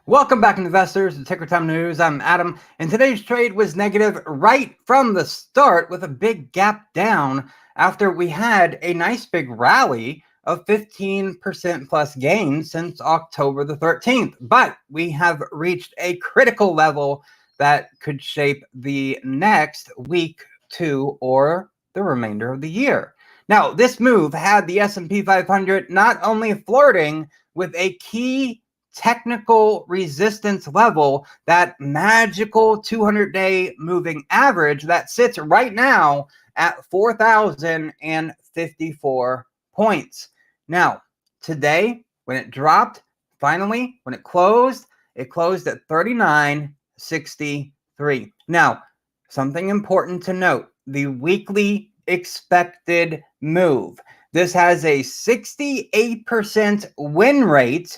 Welcome back, investors, to Ticker Time News. I'm Adam, and today's trade was negative right from the start with a big gap down after we had a nice big rally of 15% plus gains since October the 13th. But we have reached a critical level that could shape the next week, two, or the remainder of the year. Now, this move had the S&P 500 not only flirting with a key technical resistance level, that magical 200-day moving average that sits right now at 4,054 points. Now, today, when it dropped, finally, when it closed at 39.63. Now, something important to note, the weekly expected move. This has a 68% win rate.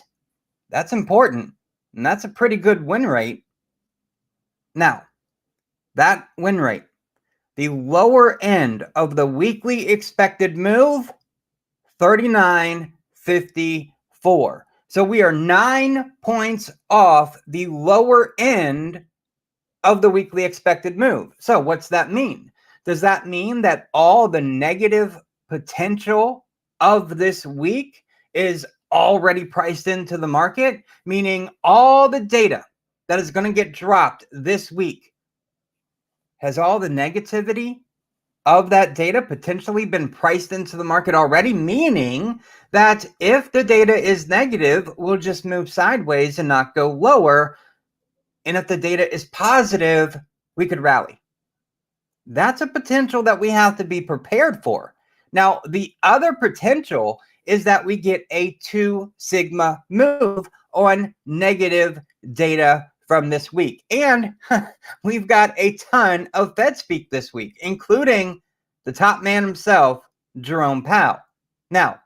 That's important, and that's a pretty good win rate. Now, that win rate, the lower end of the weekly expected move, 39.54. So we are 9 points off the lower end of the weekly expected move. So what's that mean? Does that mean that all the negative potential of this week is already priced into the market, meaning all the data that is going to get dropped this week, has all the negativity of that data potentially been priced into the market already, meaning that if the data is negative, we'll just move sideways and not go lower. And if the data is positive, we could rally. That's a potential that we have to be prepared for. Now, the other potential is that we get a 2 sigma move on negative data from this week. And we've got a ton of Fed speak this week, including the top man himself, Jerome Powell. Now,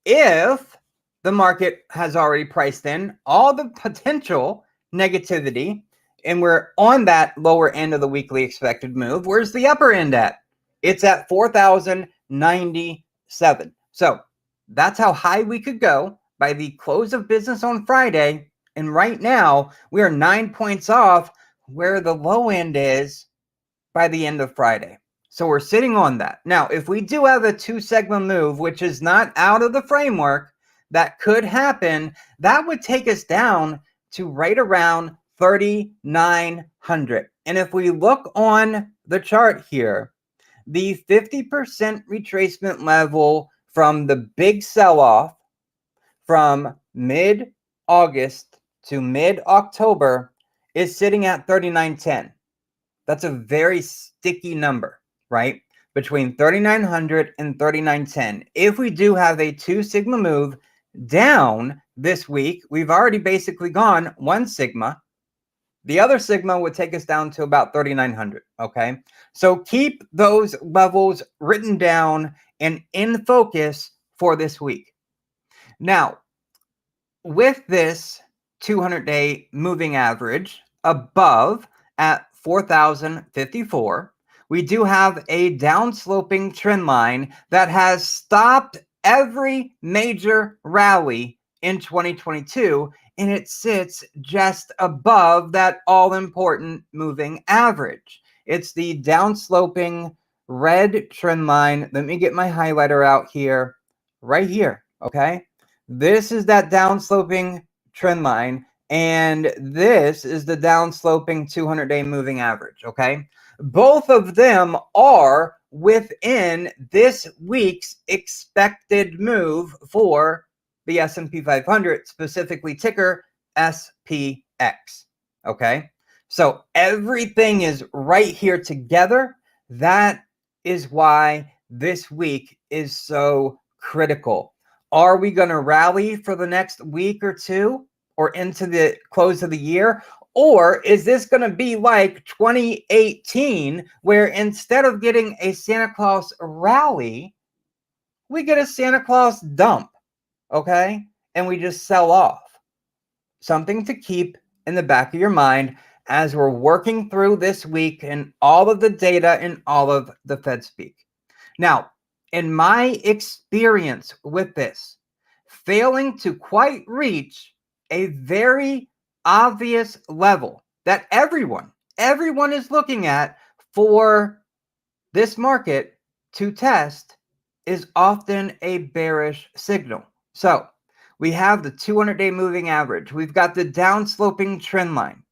if the market has already priced in all the potential negativity and we're on that lower end of the weekly expected move, where's the upper end at? It's at 4,097. So that's how high we could go by the close of business on Friday. And right now, we are 9 points off where the low end is by the end of Friday. So we're sitting on that. Now, if we do have a 2 sigma move, which is not out of the framework, that could happen, that would take us down to right around 3,900. And if we look on the chart here, the 50% retracement level from the big sell-off from mid-August to mid-October is sitting at 3,910. That's a very sticky number, right? Between 3,900 and 3,910. If we do have a 2 sigma move down this week, we've already basically gone 1 sigma. The other sigma would take us down to about 3,900, okay? So keep those levels written down and in focus for this week. Now, with this 200-day moving average above at 4,054, we do have a downsloping trend line that has stopped every major rally in 2022, and it sits just above that all-important moving average. It's the downsloping red trend line. Let me get my highlighter out here, right here, okay? This is that downsloping trend line, and this is the downsloping 200-day moving average, okay? Both of them are within this week's expected move for the S&P 500, specifically ticker SPX, okay? So everything is right here together. That is why this week is so critical. Are we going to rally for the next week or two or into the close of the year? Or is this going to be like 2018, where instead of getting a Santa Claus rally, we get a Santa Claus dump, okay? And we just sell off. Something to keep in the back of your mind as we're working through this week and all of the data and all of the Fed speak. Now, in my experience with this, failing to quite reach a very obvious level that everyone is looking at for this market to test is often a bearish signal. So we have the 200-day moving average. We've got the downsloping trend line.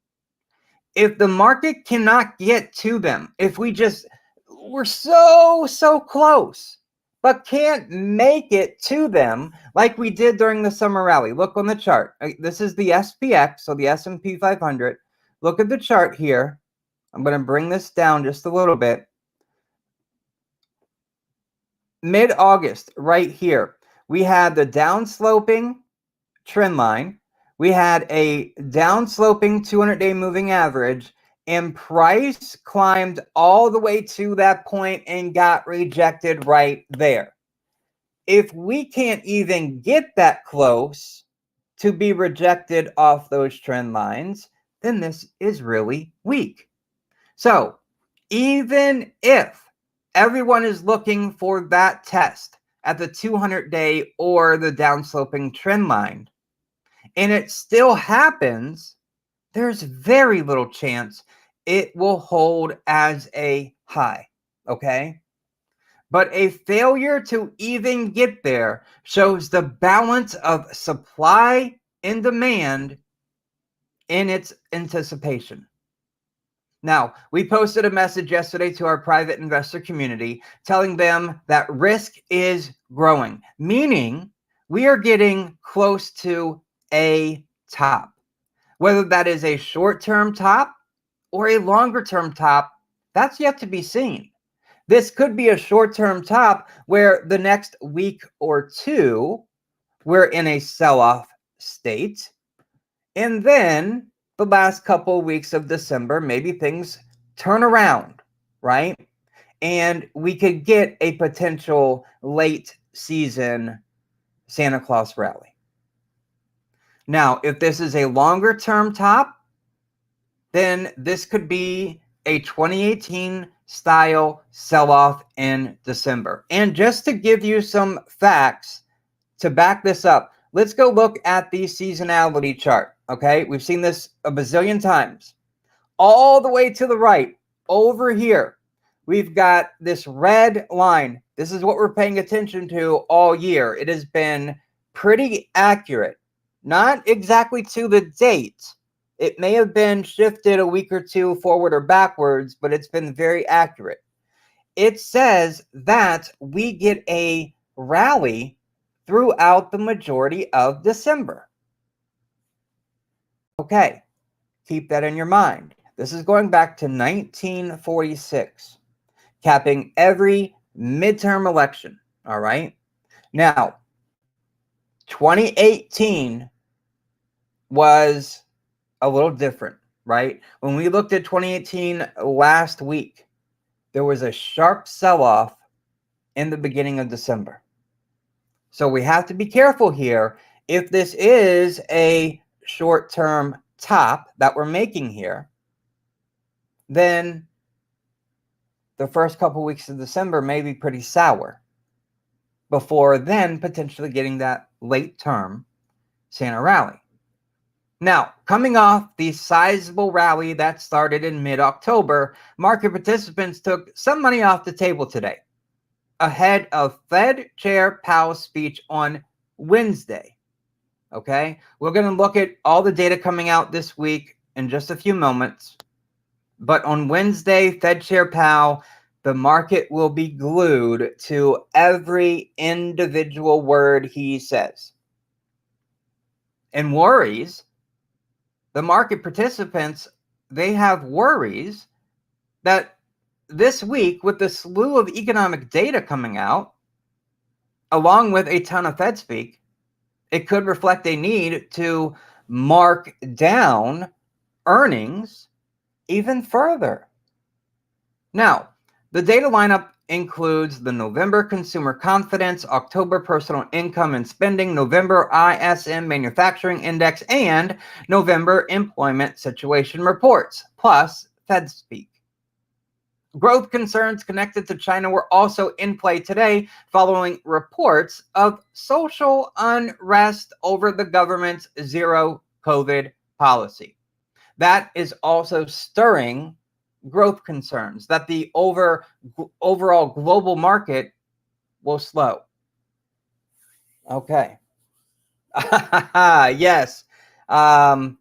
If the market cannot get to them, if we're so close, but can't make it to them like we did during the summer rally. Look on the chart. This is the SPX, so the S&P 500. Look at the chart here. I'm going to bring this down just a little bit. Mid-August, right here, we had the downsloping trend line. We had a downsloping 200-day moving average, and price climbed all the way to that point and got rejected right there. If we can't even get that close to be rejected off those trend lines, then this is really weak. So even if everyone is looking for that test at the 200-day or the downsloping trend line, and it still happens, there's very little chance it will hold as a high, okay? But a failure to even get there shows the balance of supply and demand in its anticipation. Now, we posted a message yesterday to our private investor community telling them that risk is growing, meaning we are getting close to a top. Whether that is a short-term top or a longer-term top, that's yet to be seen. This could be a short-term top where the next week or two, we're in a sell-off state. And then the last couple of weeks of December, maybe things turn around, right? And we could get a potential late season Santa Claus rally. Now, if this is a longer term top, then this could be a 2018 style sell-off in December. And just to give you some facts to back this up, let's go look at the seasonality chart, okay? We've seen this a bazillion times. All the way to the right, over here, we've got this red line. This is what we're paying attention to all year. It has been pretty accurate. Not exactly to the date. It may have been shifted a week or two forward or backwards, but it's been very accurate. It says that we get a rally throughout the majority of December. Okay, keep that in your mind. This is going back to 1946, capping every midterm election, all right? Now, 2018 was a little different, right? When we looked at 2018 last week, there was a sharp sell-off in the beginning of December. So we have to be careful here. If this is a short-term top that we're making here, then the first couple weeks of December may be pretty sour before then potentially getting that late-term Santa rally. Now, coming off the sizable rally that started in mid-October, market participants took some money off the table today ahead of Fed Chair Powell's speech on Wednesday. Okay, we're going to look at all the data coming out this week in just a few moments. But on Wednesday, Fed Chair Powell, the market will be glued to every individual word he says. And worries, the market participants, they have worries that this week, with the slew of economic data coming out, along with a ton of Fed speak, it could reflect a need to mark down earnings even further. Now, the data lineup includes the November consumer confidence, October personal income and spending, November ISM manufacturing index, and November employment situation reports, plus Fed speak. Growth concerns connected to China were also in play today following reports of social unrest over the government's zero COVID policy. That is also stirring growth concerns that the overall global market will slow. Okay. Yes. My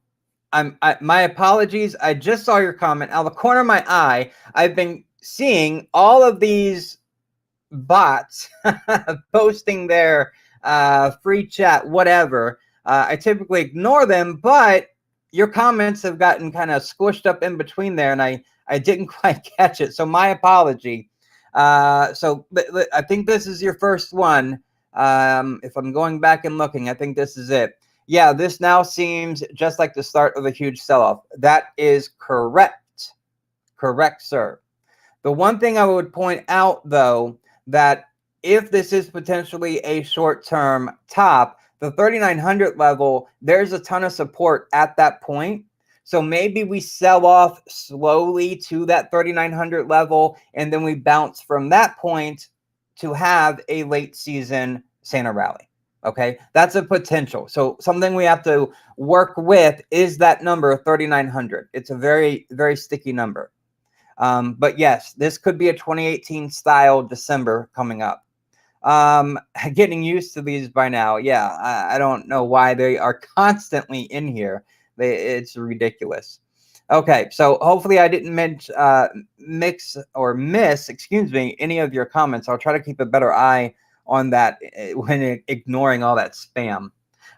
apologies. I just saw your comment. Out of the corner of my eye, I've been seeing all of these bots posting their free chat, whatever. I typically ignore them, but your comments have gotten kind of squished up in between there, and I didn't quite catch it. So my apology. So I think this is your first one. If I'm going back and looking, I think this is it. Yeah, this now seems just like the start of a huge sell-off. That is correct. Correct, sir. The one thing I would point out, though, that if this is potentially a short-term top, the 3,900 level, there's a ton of support at that point. So maybe we sell off slowly to that 3,900 level, and then we bounce from that point to have a late season Santa rally. Okay, that's a potential. So something we have to work with is that number 3,900. It's a very, very sticky number. But yes, this could be a 2018 style December coming up. Getting used to these by now. Yeah, I don't know why they are constantly in here. It's ridiculous. Okay, so hopefully I didn't miss any of your comments. I'll try to keep a better eye on that when ignoring all that spam.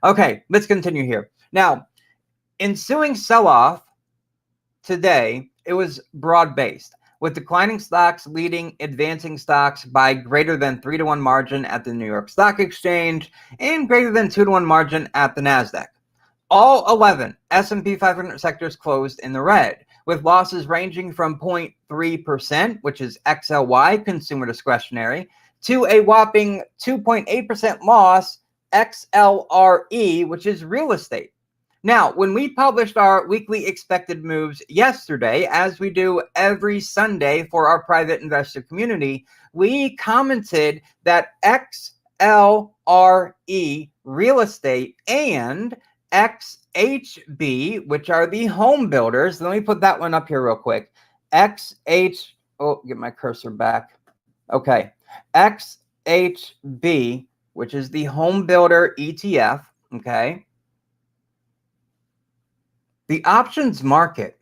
Okay, let's continue here. Now, ensuing sell-off today, it was broad-based, with declining stocks leading advancing stocks by greater than 3-to-1 margin at the New York Stock Exchange and greater than 2-to-1 margin at the NASDAQ. All 11 S&P 500 sectors closed in the red, with losses ranging from 0.3%, which is XLY, consumer discretionary, to a whopping 2.8% loss, XLRE, which is real estate. Now, when we published our weekly expected moves yesterday, as we do every Sunday for our private investor community, we commented that XLRE, real estate, and XHB, which are the home builders. Let me put that one up here real quick. Get my cursor back. Okay. XHB, which is the home builder ETF. Okay. The options market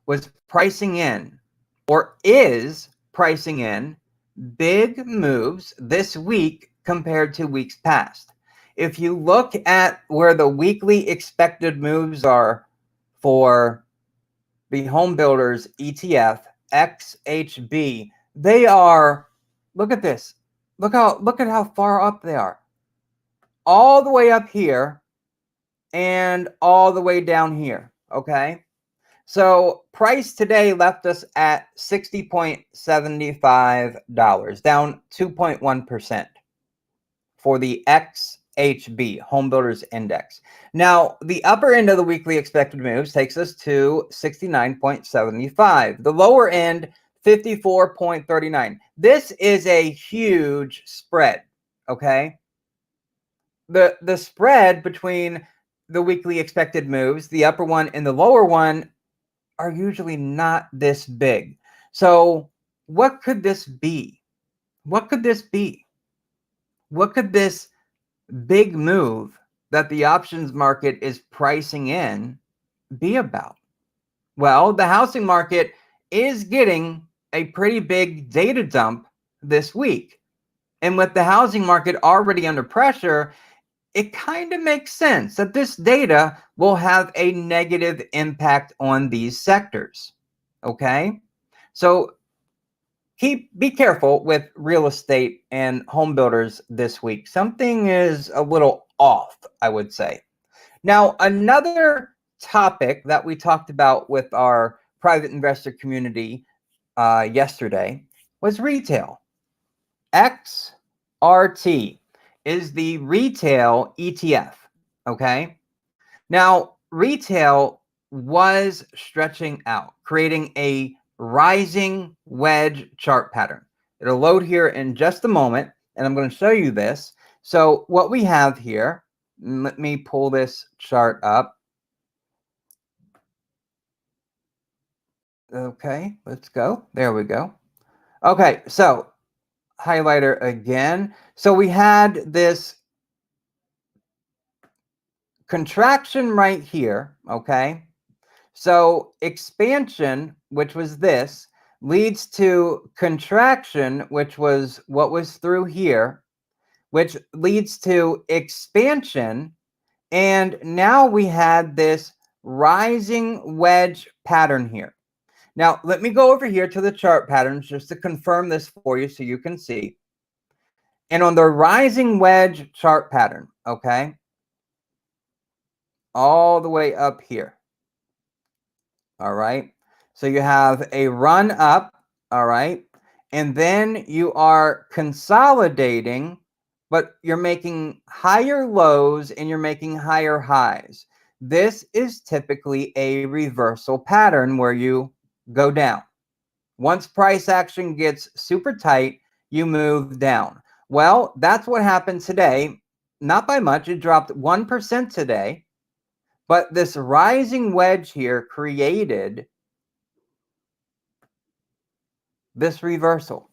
was pricing in, or is pricing in, big moves this week compared to weeks past. If you look at where the weekly expected moves are for the home builders ETF, XHB, they are, look at this. Look at how far up they are. All the way up here and all the way down here. Okay. So price today left us at $60.75, down 2.1% for the XHB, Home Builders Index. Now, the upper end of the weekly expected moves takes us to 69.75. The lower end, 54.39. This is a huge spread, okay? The spread between the weekly expected moves, the upper one and the lower one, are usually not this big. So what could this be? What could this be? What could this big move that the options market is pricing in be about? Well, the housing market is getting a pretty big data dump this week. And with the housing market already under pressure, it kind of makes sense that this data will have a negative impact on these sectors. Okay? So be careful with real estate and home builders this week. Something is a little off, I would say. Now, another topic that we talked about with our private investor community yesterday was retail. XRT is the retail ETF, okay? Now, retail was stretching out, creating a rising wedge chart pattern. It'll load here in just a moment, and I'm going to show you this. So what we have here, let me pull this chart up. Okay, let's go. There we go. Okay, so highlighter again. So we had this contraction right here, okay? So expansion, which was this, leads to contraction, which was what was through here, which leads to expansion. And now we had this rising wedge pattern here. Now, let me go over here to the chart patterns just to confirm this for you so you can see. And on the rising wedge chart pattern, okay, all the way up here, all right? So you have a run up, all right? And then you are consolidating, but you're making higher lows and you're making higher highs. This is typically a reversal pattern where you go down. Once price action gets super tight, you move down. Well, that's what happened today. Not by much. It dropped 1% today. But this rising wedge here created this reversal.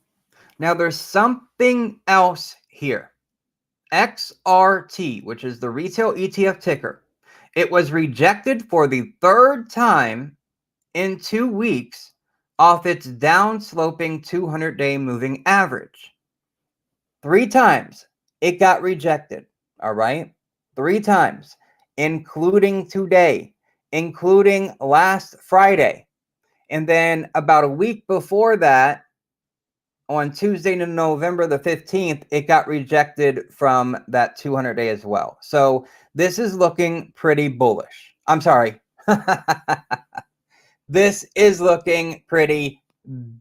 Now, there's something else here. XRT, which is the retail ETF ticker, it was rejected for the third time in 2 weeks off its down-sloping 200-day moving average. 3 times it got rejected, all right? 3 times, including today, including last Friday. And then about a week before that, on Tuesday, November the 15th, it got rejected from that 200-day as well. So this is looking pretty bullish. I'm sorry. This is looking pretty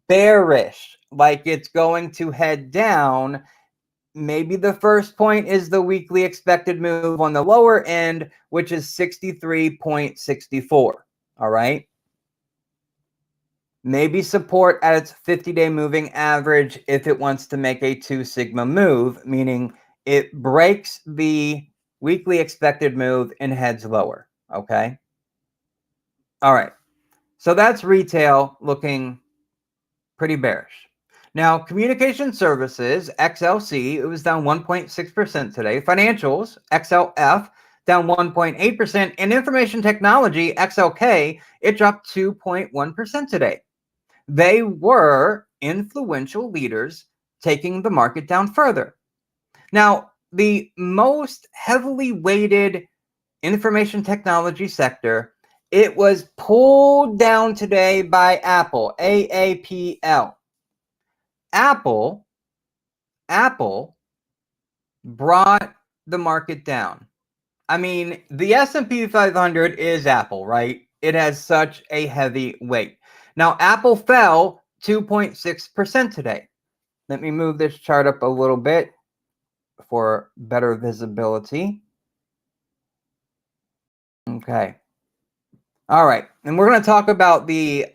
bearish, like it's going to head down. Maybe the first point is the weekly expected move on the lower end, which is 63.64. All right. Maybe support at its 50-day moving average if it wants to make a 2 sigma move, meaning it breaks the weekly expected move and heads lower. Okay. All right. So that's retail looking pretty bearish. Now, communication services, XLC, it was down 1.6% today. Financials, XLF, down 1.8%. And information technology, XLK, it dropped 2.1% today. They were influential leaders taking the market down further. Now, the most heavily weighted information technology sector, it was pulled down today by Apple, AAPL. Apple brought the market down. I mean, the S&P 500 is Apple, right? It has such a heavy weight. Now, Apple fell 2.6% today. Let me move this chart up a little bit for better visibility. Okay. All right. And we're going to talk about the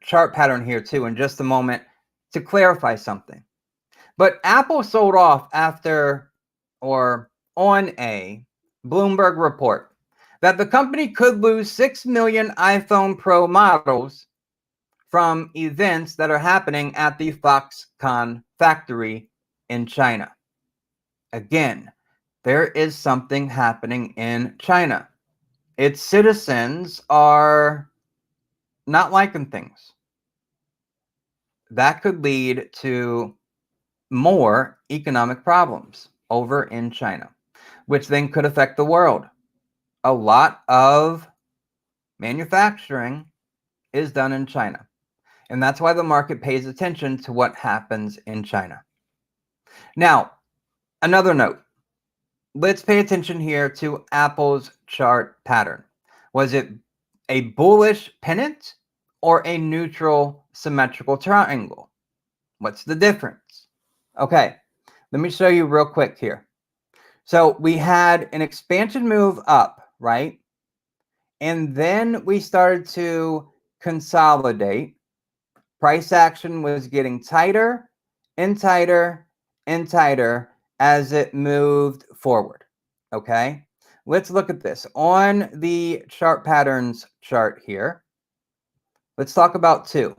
chart pattern here too in just a moment to clarify something. But Apple sold off after or on a Bloomberg report that the company could lose 6 million iPhone Pro models from events that are happening at the Foxconn factory in China. Again, there is something happening in China. Its citizens are not liking things. That could lead to more economic problems over in China, which then could affect the world. A lot of manufacturing is done in China. And that's why the market pays attention to what happens in China. Now, another note. Let's pay attention here to Apple's chart pattern. Was it a bullish pennant or a neutral symmetrical triangle? What's the difference? Okay, let me show you real quick here. So we had an expansion move up, right? And then we started to consolidate. Price action was getting tighter and tighter and tighter as it moved forward. Okay, let's look at this on the chart patterns chart here. Let's talk about two.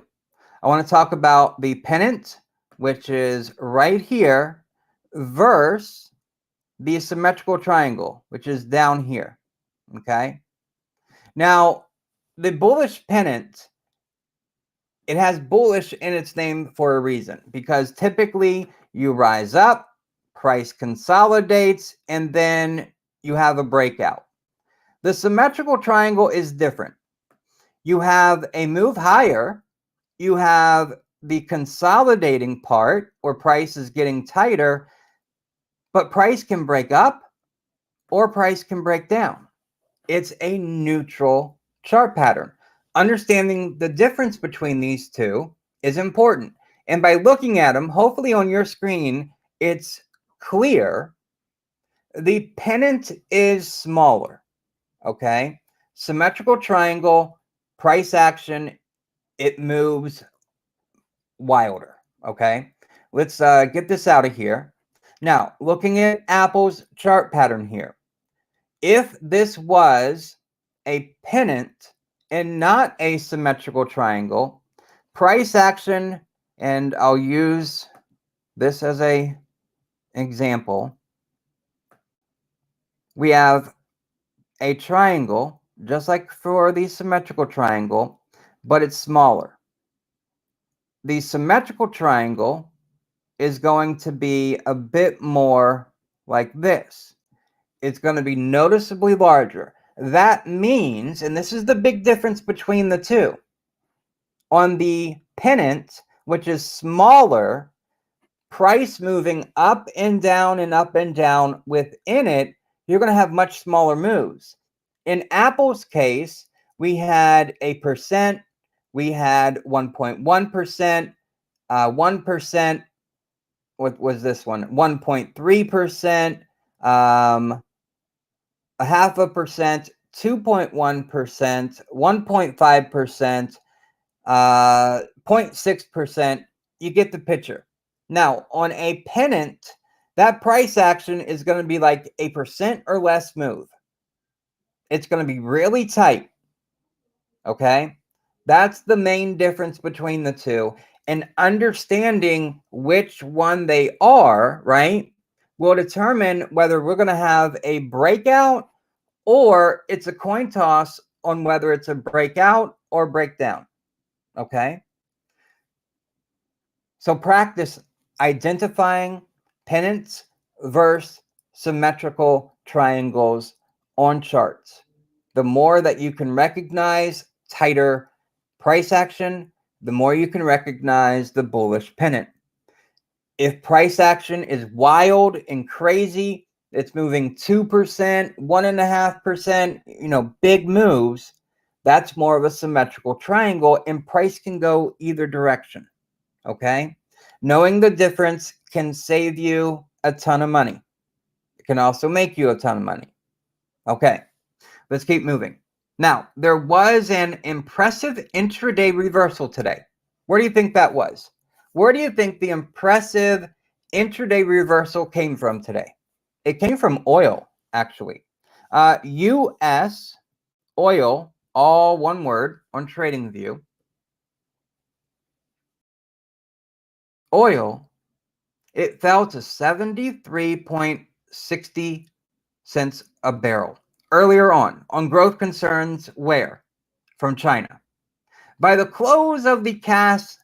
I want to talk about the pennant, which is right here, versus the symmetrical triangle, which is down here. Okay. Now, the bullish pennant, it has bullish in its name for a reason, because typically you rise up, price consolidates, and then you have a breakout. The symmetrical triangle is different. You have a move higher, you have the consolidating part where price is getting tighter, but price can break up or price can break down. It's a neutral chart pattern. Understanding the difference between these two is important. And by looking at them, hopefully on your screen, it's clear. The pennant is smaller, okay? Symmetrical triangle, price action, it moves wilder, okay? Let's get this out of here. Now, looking at Apple's chart pattern here. If this was a pennant and not a symmetrical triangle, price action, and I'll use this as an example. We have a triangle, just like for the symmetrical triangle, but it's smaller. The symmetrical triangle is going to be a bit more like this. It's going to be noticeably larger. That means, and this is the big difference between the two, on the pennant, which is smaller, price moving up and down and up and down within it, you're going to have much smaller moves. In Apple's case, we had a percent, we had 1.1%, 1%, what was this one? 1.3%, 0.5%, 2.1%, 1.5%, 0.6%. You get the picture. Now, on a pennant, that price action is going to be like a percent or less move. It's going to be really tight. Okay? That's the main difference between the two. And understanding which one they are, right, will determine whether we're going to have a breakout or it's a coin toss on whether it's a breakout or breakdown. Okay? So practice identifying pennants versus symmetrical triangles on charts. The more that you can recognize tighter price action, the more you can recognize the bullish pennant. If price action is wild and crazy, it's moving 2%, 1.5%, big moves, that's more of a symmetrical triangle, and price can go either direction. Okay? Knowing the difference can save you a ton of money. It can also make you a ton of money. Okay, let's keep moving. Now, there was an impressive intraday reversal today. Where do you think that was? Where do you think the impressive intraday reversal came from today? It came from oil, actually. US oil, all one word on TradingView. Oil, it fell to 73.60 cents a barrel earlier on growth concerns where? From China. By the close of the cash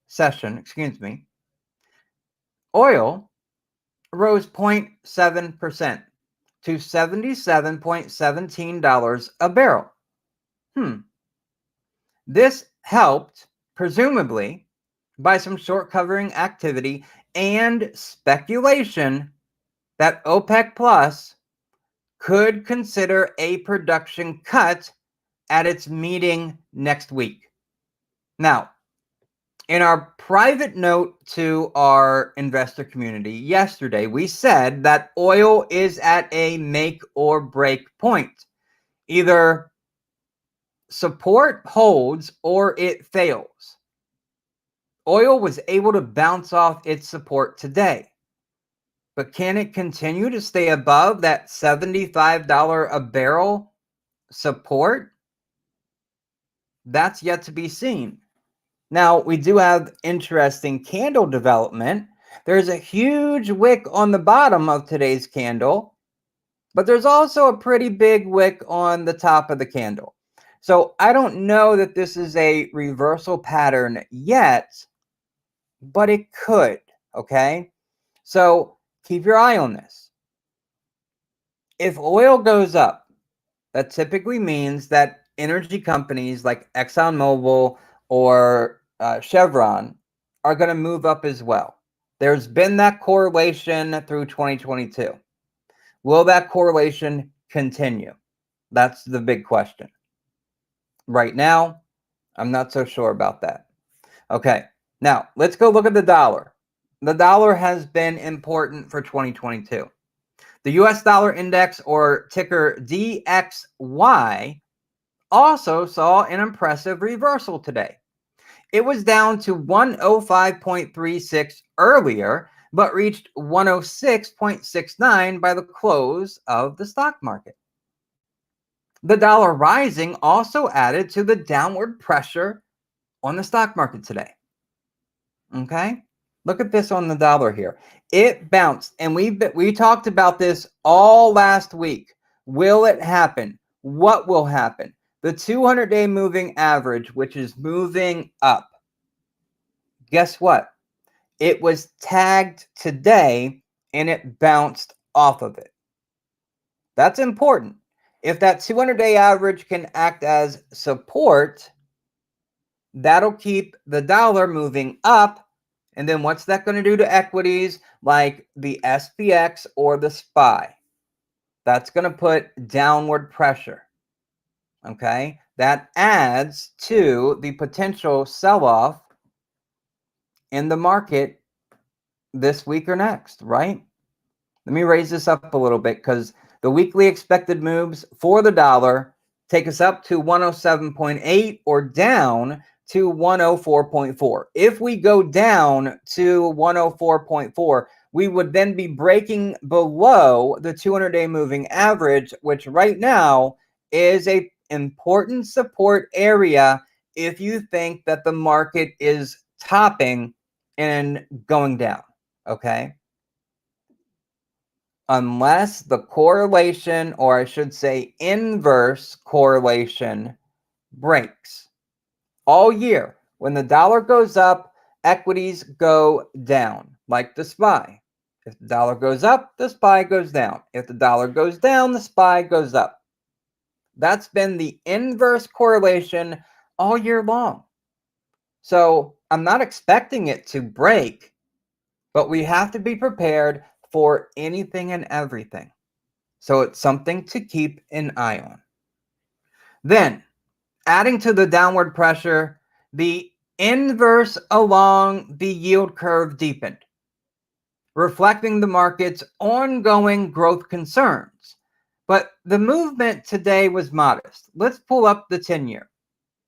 session, oil rose 0.7% to $77.17 a barrel. This helped, presumably, by some short covering activity and speculation that OPEC Plus could consider a production cut at its meeting next week. Now, in our private note to our investor community yesterday, we said that oil is at a make or break point. Either support holds or it fails. Oil was able to bounce off its support today. But can it continue to stay above that $75 a barrel support? That's yet to be seen. Now, we do have interesting candle development. There's a huge wick on the bottom of today's candle, but there's also a pretty big wick on the top of the candle. So I don't know that this is a reversal pattern yet, but it could, okay? So keep your eye on this. If oil goes up, that typically means that energy companies like ExxonMobil or Chevron are going to move up as well. There's been that correlation through 2022. Will that correlation continue? That's the big question. Right now, I'm not so sure about that. Okay, now let's go look at the dollar. The dollar has been important for 2022. The US dollar index, or ticker DXY, also saw an impressive reversal today. It was down to 105.36 earlier, but reached 106.69 by the close of the stock market. The dollar rising also added to the downward pressure on the stock market today. Okay? Look at this on the dollar here. It bounced, and we talked about this all last week. Will it happen? What will happen? The 200-day moving average, which is moving up. Guess what? It was tagged today, and it bounced off of it. That's important. If that 200-day average can act as support, that'll keep the dollar moving up. And then what's that going to do to equities like the SPX or the SPY? That's going to put downward pressure. Okay? That adds to the potential sell-off in the market this week or next, right? Let me raise this up a little bit because the weekly expected moves for the dollar take us up to 107.8 or down to 104.4. If we go down to 104.4, we would then be breaking below the 200-day moving average, which right now is an important support area if you think that the market is topping and going down, okay? Unless the correlation, or I should say inverse correlation, breaks. All year, when the dollar goes up, equities go down, like the SPY. If the dollar goes up, the SPY goes down. If the dollar goes down, the SPY goes up. That's been the inverse correlation all year long. So I'm not expecting it to break, but we have to be prepared for anything and everything. So it's something to keep an eye on. Then, adding to the downward pressure, the inverse along the yield curve deepened, reflecting the market's ongoing growth concerns. But the movement today was modest. Let's pull up the 10-year,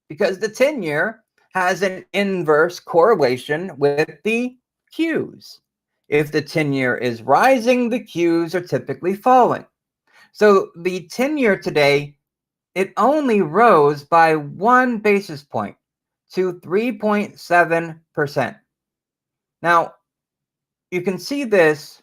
because the 10-year has an inverse correlation with the Qs. If the 10-year is rising, the Qs are typically falling. So the 10-year today, it only rose by 1 basis point to 3.7%. Now, you can see this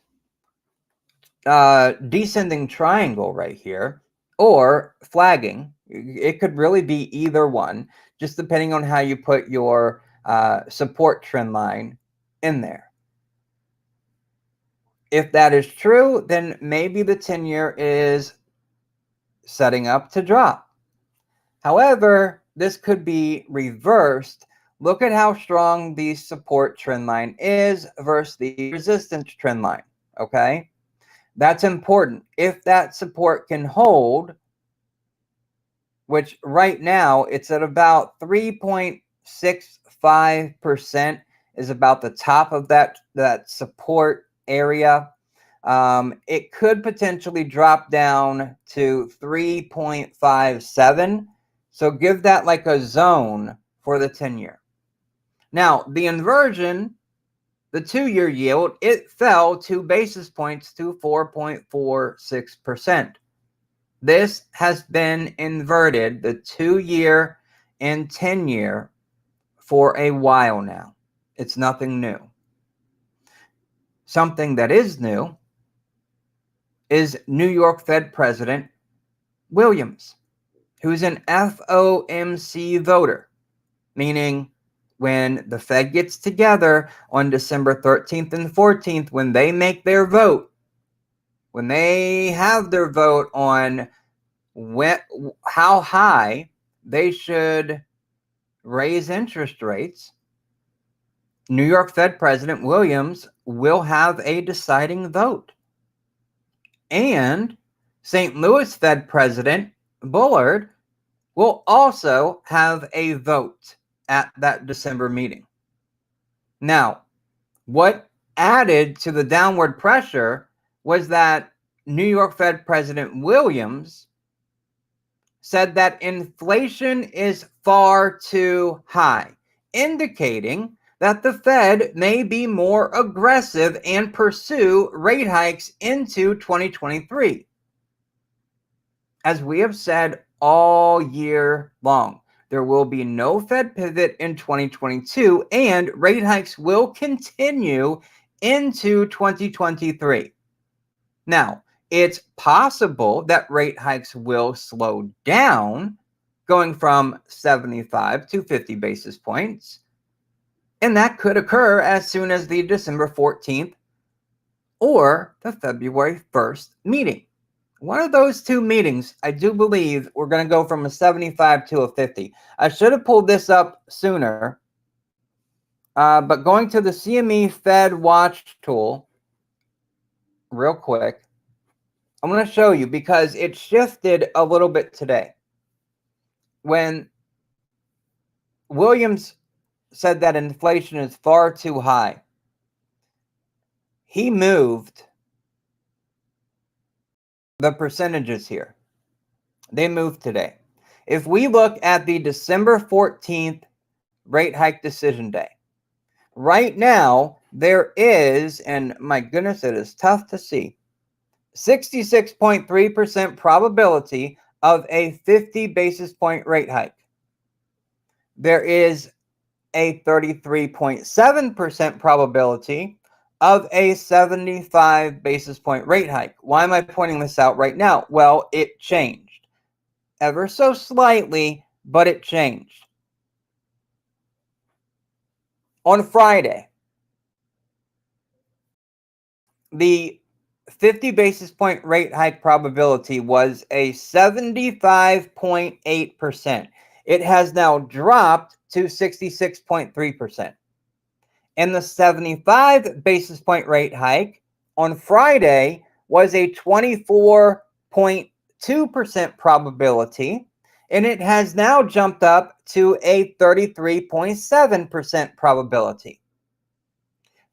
descending triangle right here, or flagging. It could really be either one, just depending on how you put your support trend line in there. If that is true, then maybe the 10-year is setting up to drop. However, this could be reversed. Look at how strong the support trend line is versus the resistance trend line, okay? That's important. If that support can hold, which right now it's at about 3.65%, is about the top of that support area. It could potentially drop down to 3.57. So give that like a zone for the 10-year. Now, the inversion, the 2-year yield, it fell 2 basis points to 4.46%. This has been inverted. The 2-year and 10-year for a while now. It's nothing new. Something that is new is New York Fed President Williams, who's an FOMC voter, meaning when the Fed gets together on December 13th and 14th, when they make their vote, when they have their vote on how high they should raise interest rates, New York Fed President Williams will have a deciding vote. And St. Louis Fed President Bullard will also have a vote at that December meeting. Now, what added to the downward pressure was that New York Fed President Williams said that inflation is far too high, indicating that the Fed may be more aggressive and pursue rate hikes into 2023. As we have said all year long, there will be no Fed pivot in 2022, and rate hikes will continue into 2023. Now, it's possible that rate hikes will slow down, going from 75 to 50 basis points. And that could occur as soon as the December 14th or the February 1st meeting. One of those two meetings, I do believe we're going to go from a 75 to a 50. I should have pulled this up sooner, but going to the CME Fed Watch tool real quick, I'm going to show you because it shifted a little bit today. When Williams said that inflation is far too high, he moved the percentages here. They moved today. If we look at the December 14th rate hike decision day, right now there is, and my goodness, it is tough to see, 66.3% probability of a 50 basis point rate hike. There is a 33.7% probability of a 75 basis point rate hike. Why am I pointing this out right now? Well, it changed ever so slightly, but it changed. On Friday, the 50 basis point rate hike probability was a 75.8%. It has now dropped to 66.3%. And the 75 basis point rate hike on Friday was a 24.2% probability, and it has now jumped up to a 33.7% probability.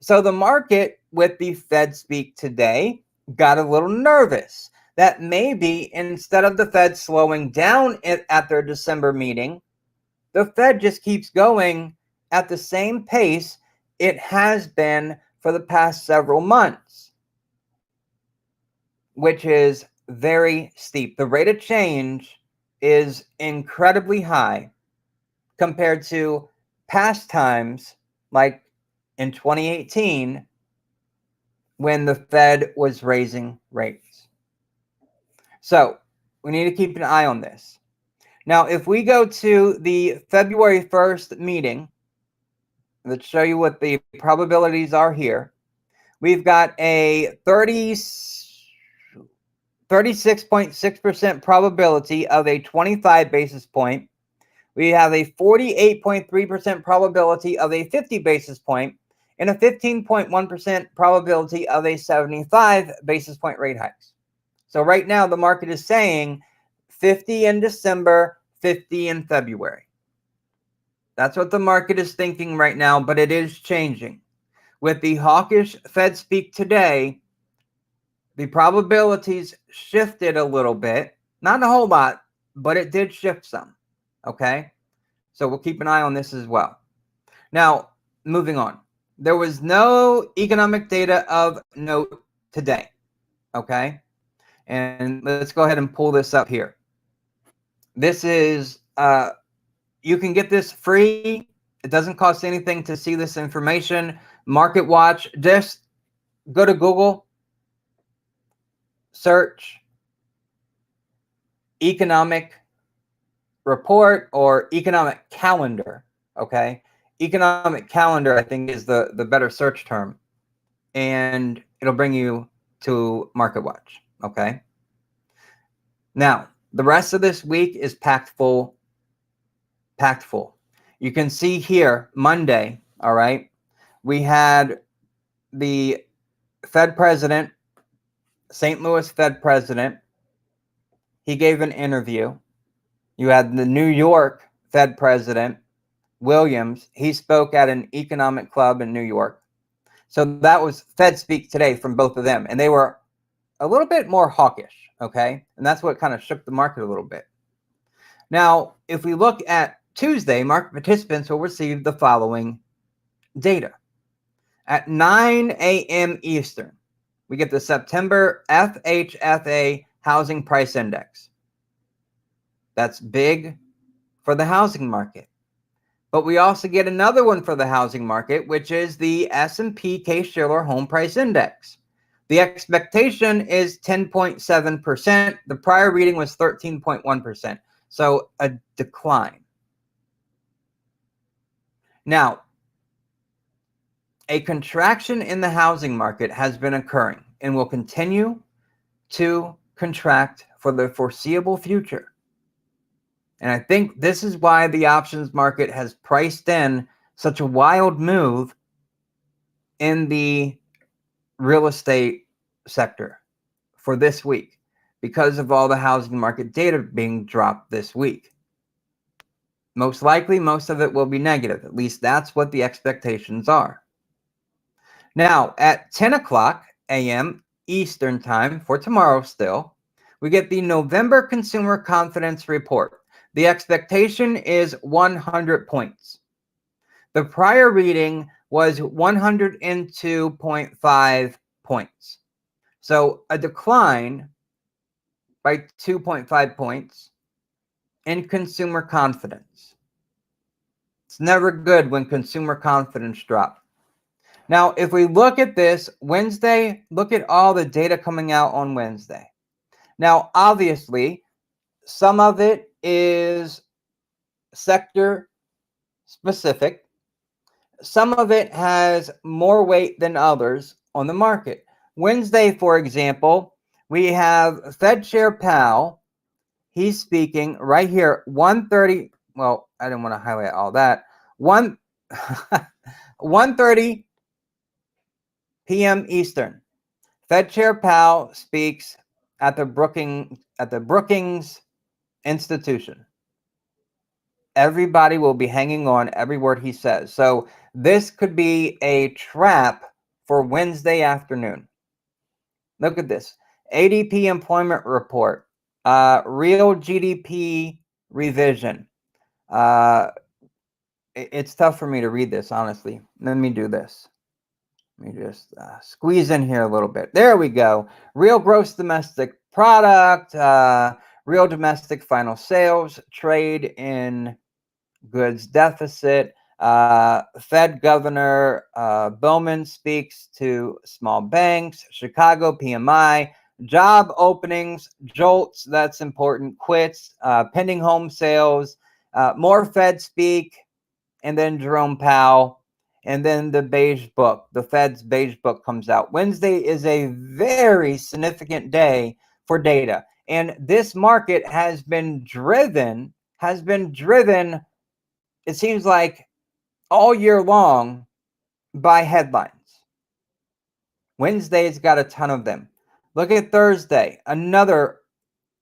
So the market with the Fed speak today got a little nervous that maybe instead of the Fed slowing down at their December meeting, the Fed just keeps going at the same pace it has been for the past several months, which is very steep. The rate of change is incredibly high compared to past times like in 2018 when the Fed was raising rates. So we need to keep an eye on this. Now, if we go to the February 1st meeting, let's show you what the probabilities are here. We've got a 36.6% probability of a 25 basis point. We have a 48.3% probability of a 50 basis point and a 15.1% probability of a 75 basis point rate hikes. So right now the market is saying 50 in December, 50 in February. That's what the market is thinking right now, but it is changing. With the hawkish Fed speak today, the probabilities shifted a little bit. Not a whole lot, but it did shift some. Okay? So we'll keep an eye on this as well. Now, moving on. There was no economic data of note today. Okay? And let's go ahead and pull this up here. This is You can get this free. It doesn't cost anything to see this information. Market Watch, just go to Google, search economic report or economic calendar, okay? Economic calendar, I think, is the better search term. And it'll bring you to Market Watch, okay? Now, the rest of this week is packed full, packed full. You can see here, Monday, all right, we had the Fed president, St. Louis Fed president. He gave an interview. You had the New York Fed president, Williams. He spoke at an economic club in New York. So that was Fed speak today from both of them. And they were a little bit more hawkish, okay? And that's what kind of shook the market a little bit. Now, if we look at Tuesday, market participants will receive the following data. At 9 a.m. Eastern, we get the September FHFA Housing Price Index. That's big for the housing market. But we also get another one for the housing market, which is the S&P Case-Shiller Home Price Index. The expectation is 10.7%. The prior reading was 13.1%. So a decline. Now, a contraction in the housing market has been occurring and will continue to contract for the foreseeable future. And I think this is why the options market has priced in such a wild move in the real estate sector for this week because of all the housing market data being dropped this week. Most likely, most of it will be negative. At least that's what the expectations are. Now, at 10 o'clock a.m. Eastern time for tomorrow still, we get the November Consumer Confidence Report. The expectation is 100 points. The prior reading was 102.5 points. So a decline by 2.5 points in consumer confidence. It's never good when consumer confidence drops. Now, if we look at this Wednesday, look at all the data coming out on Wednesday. Now, obviously, some of it is sector specific. Some of it has more weight than others on the market. Wednesday, for example, we have Fed Chair Powell. He's speaking right here, 1:30. Well, I didn't want to highlight all that. 1:30 p.m. Eastern. Fed Chair Powell speaks at the Brookings Institution. Everybody will be hanging on every word he says. So this could be a trap for Wednesday afternoon. Look at this. ADP employment report. Real GDP revision. It's tough for me to read this, honestly. Let me do this. Let me just squeeze in here a little bit. There we go. Real gross domestic product. Real domestic final sales, trade in goods deficit. Fed Governor Bowman speaks to small banks. Chicago PMI. Job openings, JOLTS, that's important. Quits, pending home sales. More Fed speak. And then Jerome Powell. And then the beige book, the Fed's beige book comes out. Wednesday is a very significant day for data. And this market has been driven, it seems like all year long by headlines. Wednesday's got a ton of them. Look at Thursday, another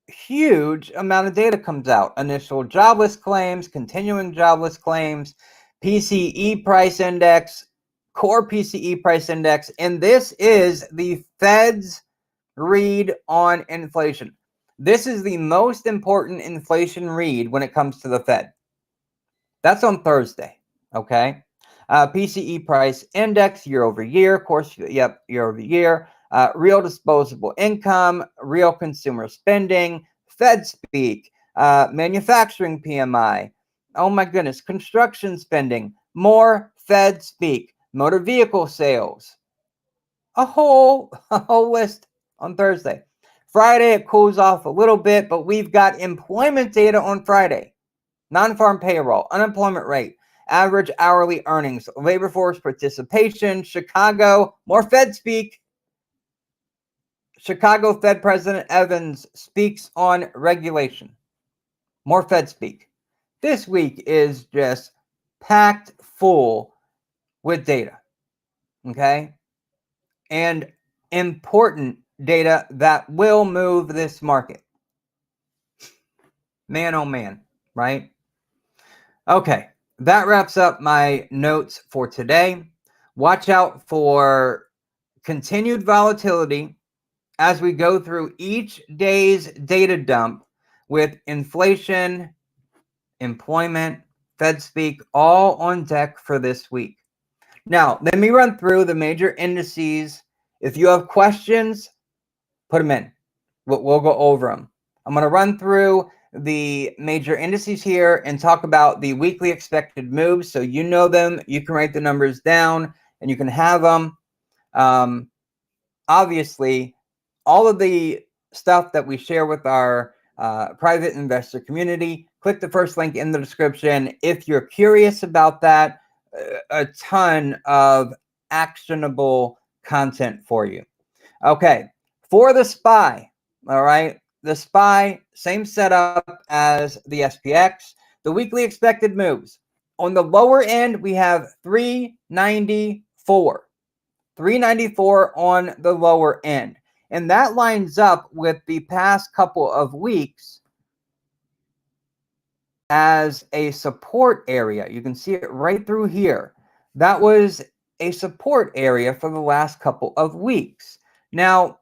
huge amount of data comes out. Initial jobless claims, continuing jobless claims, PCE price index, core PCE price index, and this is the Fed's read on inflation. This is the most important inflation read when it comes to the Fed. That's on Thursday, okay? PCE price index year over year, of course, yep, year over year. Real disposable income, real consumer spending, Fed speak, manufacturing PMI, Oh my goodness. Construction spending, more Fed speak, motor vehicle sales, a whole list on Thursday. Friday, it cools off a little bit, but we've got employment data on Friday. Non-farm payroll, unemployment rate, average hourly earnings, labor force participation, Chicago, more Fed speak. Chicago Fed President Evans speaks on regulation. More Fed speak. This week is just packed full with data, okay? And important data that will move this market. Man, oh man, right? Okay, that wraps up my notes for today. Watch out for continued volatility as we go through each day's data dump with inflation, employment, Fed speak, all on deck for this week. Now, let me run through the major indices. If you have questions, put them in. We'll go over them. I'm going to run through the major indices here and talk about the weekly expected moves. So you know them, you can write the numbers down and you can have them. Obviously, all of the stuff that we share with our private investor community, click the first link in the description. If you're curious about that, a ton of actionable content for you. Okay, for the SPY, all right, the SPY, same setup as the SPX. The weekly expected moves. On the lower end, we have 394. 394 on the lower end. And that lines up with the past couple of weeks as a support area. You can see it right through here. That was a support area for the last couple of weeks. Now,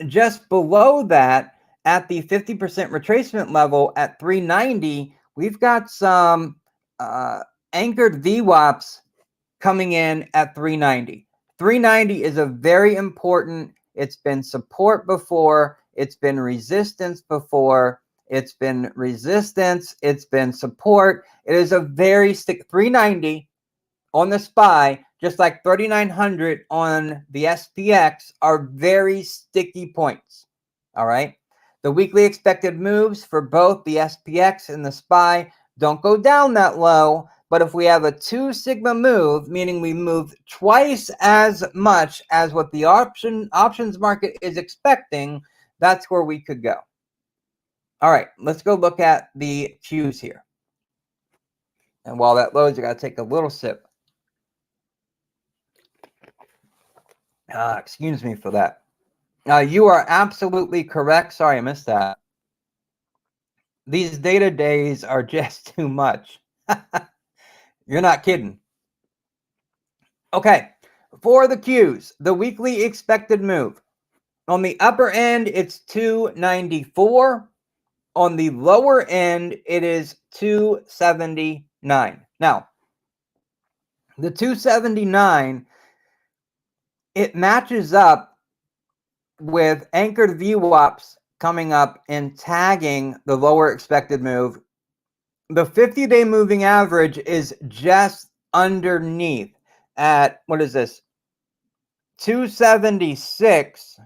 just below that, at the 50% retracement level at 390, we've got some anchored VWAPs coming in at 390. 390 is a very important. It's been support before. It's been resistance before. It's been resistance. It's been support. It is a very stick. 390 on the SPY, just like 3,900 on the SPX, are very sticky points. All right. The weekly expected moves for both the SPX and the SPY don't go down that low. But if we have a 2 sigma move, meaning we move twice as much as what the options market is expecting, that's where we could go. All right, let's go look at the Qs here. And while that loads, I got to take a little sip. Excuse me for that. You are absolutely correct. Sorry, I missed that. These data days are just too much. You're not kidding. Okay, for the Qs, the weekly expected move. On the upper end, it's 294. On the lower end, it is 279. Now, the 279, it matches up with anchored VWAPs coming up and tagging the lower expected move. The 50-day moving average is just underneath at, what is this? 276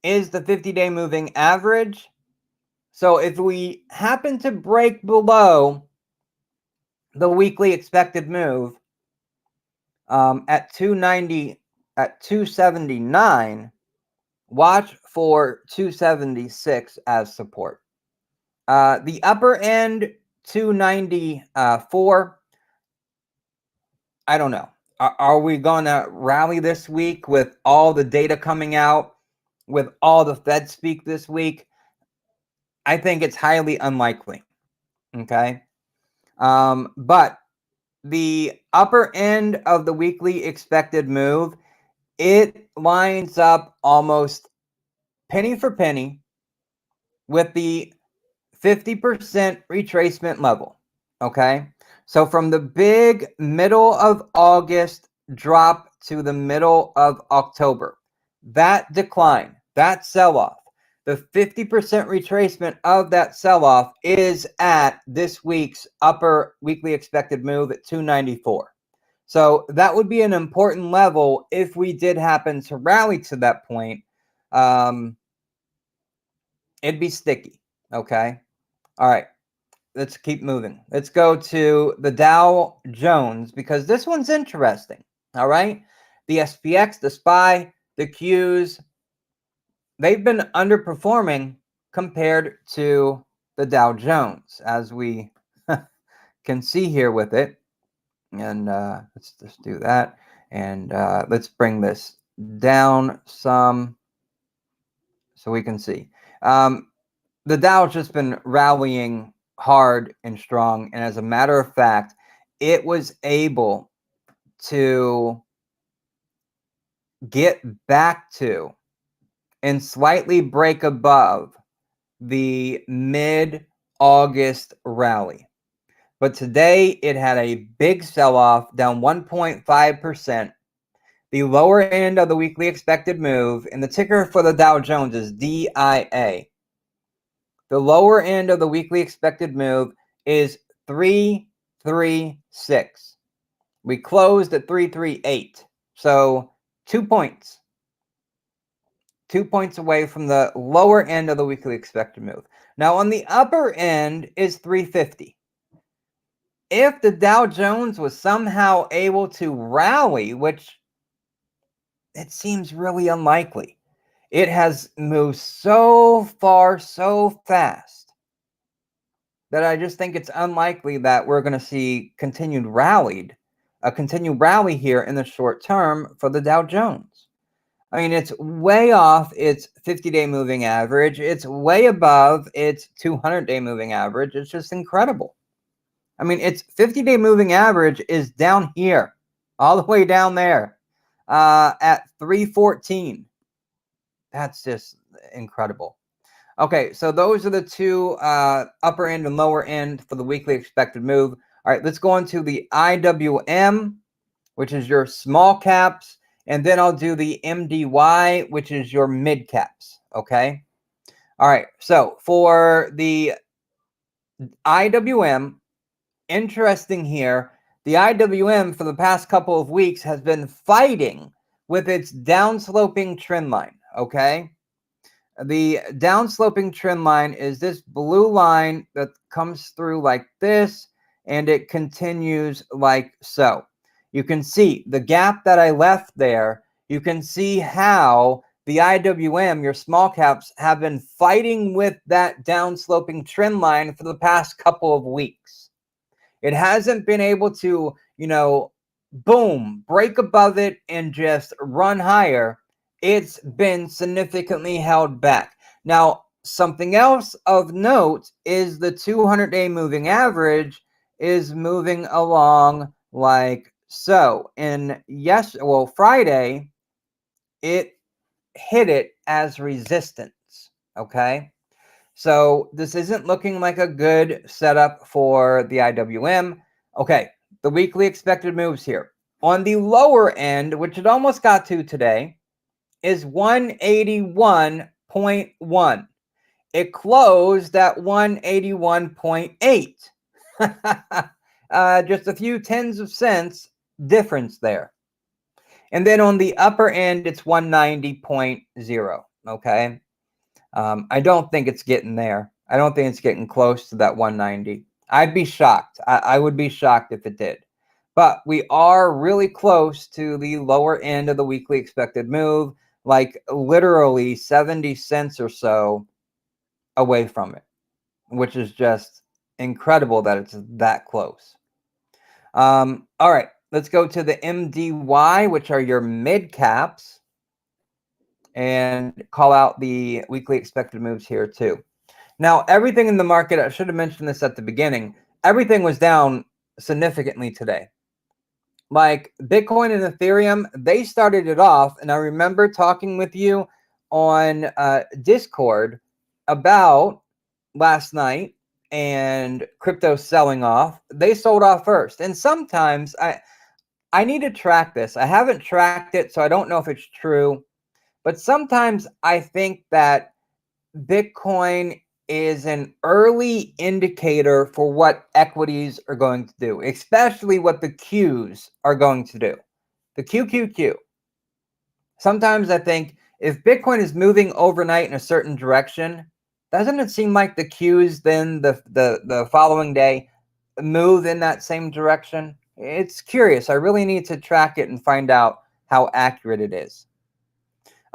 is the 50-day moving average. So if we happen to break below the weekly expected move at 290, at 279, watch for 276 as support. The upper end, 294. I don't know. Are we going to rally this week with all the data coming out, with all the Fed speak this week? I think it's highly unlikely. Okay. But the upper end of the weekly expected move, it lines up almost penny for penny with the 50% retracement level. Okay. So from the big middle of August drop to the middle of October, that decline, that sell-off, The 50% retracement of that sell-off is at this week's upper weekly expected move at 294. So that would be an important level if we did happen to rally to that point. It'd be sticky. Okay. All right. Let's keep moving. Let's go to the Dow Jones because this one's interesting. All right. The SPX, the SPY, the Qs, they've been underperforming compared to the Dow Jones, as we can see here with it. And let's just do that. And let's bring this down some so we can see. The Dow's just been rallying hard and strong. And as a matter of fact, it was able to get back to and slightly break above the mid-August rally. But today it had a big sell-off down 1.5%. The lower end of the weekly expected move, and the ticker for the Dow Jones is DIA. The lower end of the weekly expected move is 336. We closed at 338. So 2 points. 2 points away from the lower end of the weekly expected move. Now on the upper end is 350. If the Dow Jones was somehow able to rally, which it seems really unlikely, it has moved so far, so fast, that I just think it's unlikely that we're going to see a continued rally here in the short term for the Dow Jones. I mean, it's way off its 50-day moving average. It's way above its 200-day moving average. It's just incredible. I mean, its 50-day moving average is down here, all the way down there at 314. That's just incredible. Okay, so those are the two upper end and lower end for the weekly expected move. All right, let's go on to the IWM, which is your small caps, and then I'll do the MDY, which is your mid caps. Okay. All right, so for the IWM, interesting here, the IWM for the past couple of weeks has been fighting with its downsloping trend line. Okay. The downsloping trend line is this blue line that comes through like this, and it continues like so. You can see the gap that I left there. You can see how the IWM, your small caps, have been fighting with that downsloping trend line for the past couple of weeks. It hasn't been able to, boom, break above it and just run higher. It's been significantly held back. Now, something else of note is the 200-day moving average is moving along like so. And Friday, it hit it as resistance. Okay. So this isn't looking like a good setup for the IWM. Okay. The weekly expected moves here. On the lower end, which it almost got to today, is 181.1. It closed at 181.8. Just a few tens of cents difference there. And then on the upper end, it's 190.0. Okay. I don't think it's getting there. I don't think it's getting close to that 190. I'd be shocked. I would be shocked if it did. But we are really close to the lower end of the weekly expected move, like literally 70 cents or so away from it, which is just incredible that it's that close. All right, let's go to the MDY, which are your mid caps, and call out the weekly expected moves here too. Now, everything in the market, I should have mentioned this at the beginning, everything was down significantly today. Like Bitcoin and Ethereum, they started it off. And I remember talking with you on Discord about last night and crypto selling off. They sold off first. And sometimes I need to track this. I haven't tracked it, so I don't know if it's true. But sometimes I think that Bitcoin is an early indicator for what equities are going to do, especially what the Qs are going to do. The QQQ. Sometimes I think if Bitcoin is moving overnight in a certain direction, doesn't it seem like the Qs then the following day move in that same direction? It's curious. I really need to track it and find out how accurate it is.